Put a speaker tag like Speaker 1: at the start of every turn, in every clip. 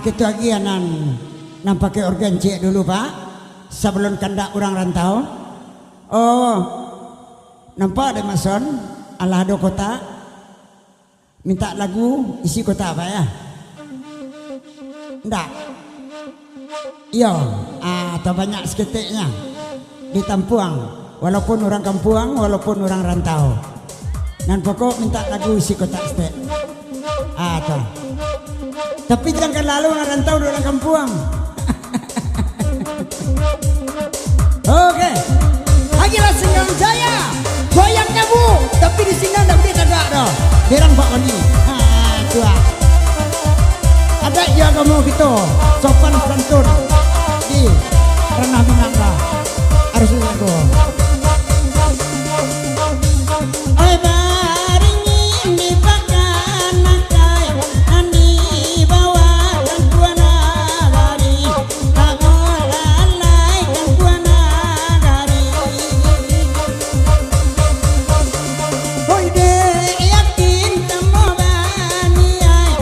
Speaker 1: Kita agianan nan pakai organ C dulu Pak sebelum kandak orang rantau. Oh nampak deh Mason ala do kota minta lagu isi kota apa ya? Ndak. Iya, atau banyak seketiknya di Tampuang, walaupun orang kampuang, walaupun orang rantau. Dan pokok minta lagu isi kota stek. Tuh. Tapi jangan lalu orang rantau orang kampuang. Oke, agilah Singgang Jaya, goyangnya Bu, tapi di Singgang tak boleh tegak dah. Derang Pak Wani. Tua. Ada ya kamu gitu, sopan santun di ranah menangga harus lagu. Oi baringin di pakan nakai andi bawa kan tuana gari tak olalai kan tuana gari. Oi de yakin tamo bani ai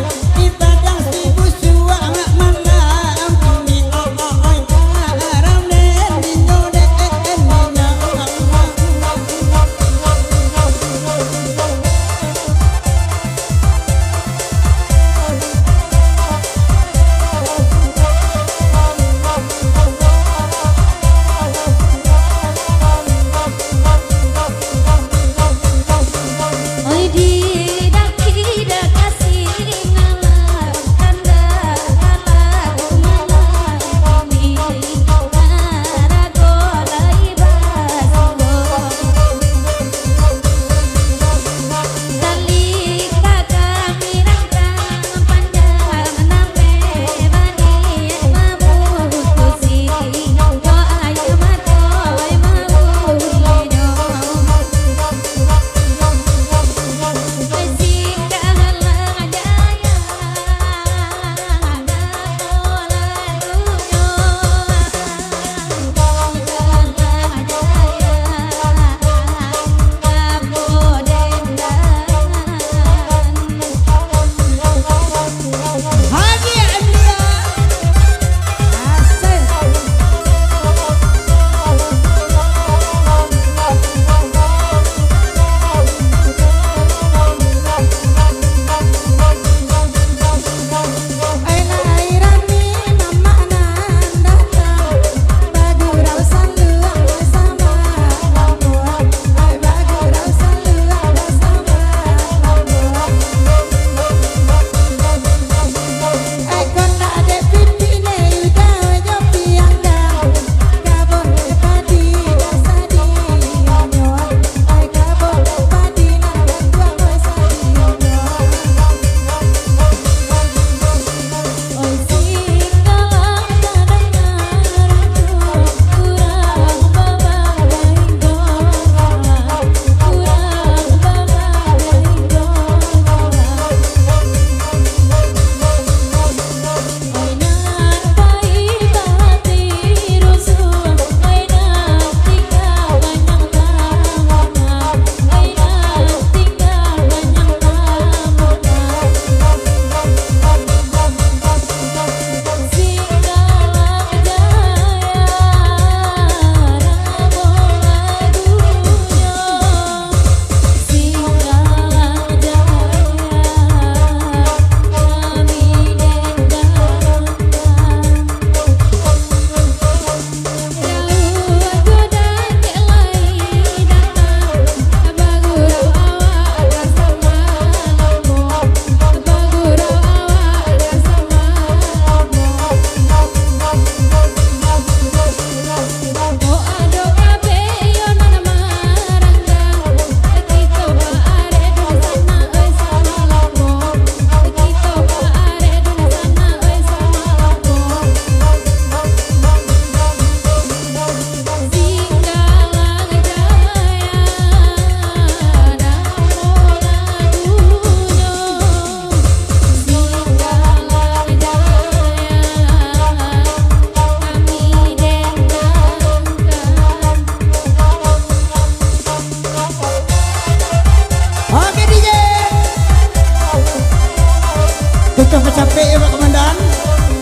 Speaker 1: capek ya Pak Komandan.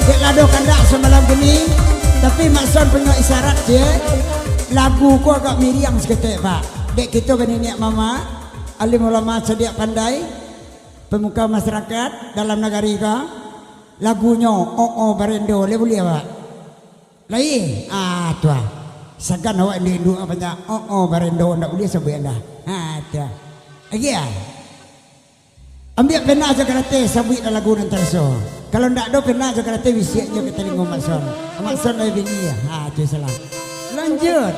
Speaker 1: Dek lado kandak semalam gini. Tapi maksud punya isyarat je. Lagu ku agak miriang seketik Pak. Dek kita beniak mama. Alim ulama sedia pandai. Pemuka masyarakat dalam negara ka. Lagunya Barendo. Boleh Pak? Lain? Tuah. Segan awak lindu apanya Barendo. Tak boleh sebut dah. Tuah. Lagi ya? Ambil pena aja karate sabit lagu nanti so. Kalau ndak ada pena aja karate wisiaknya ke telinga Makson. Makson lebih ini ya. Itu salah. Lanjut.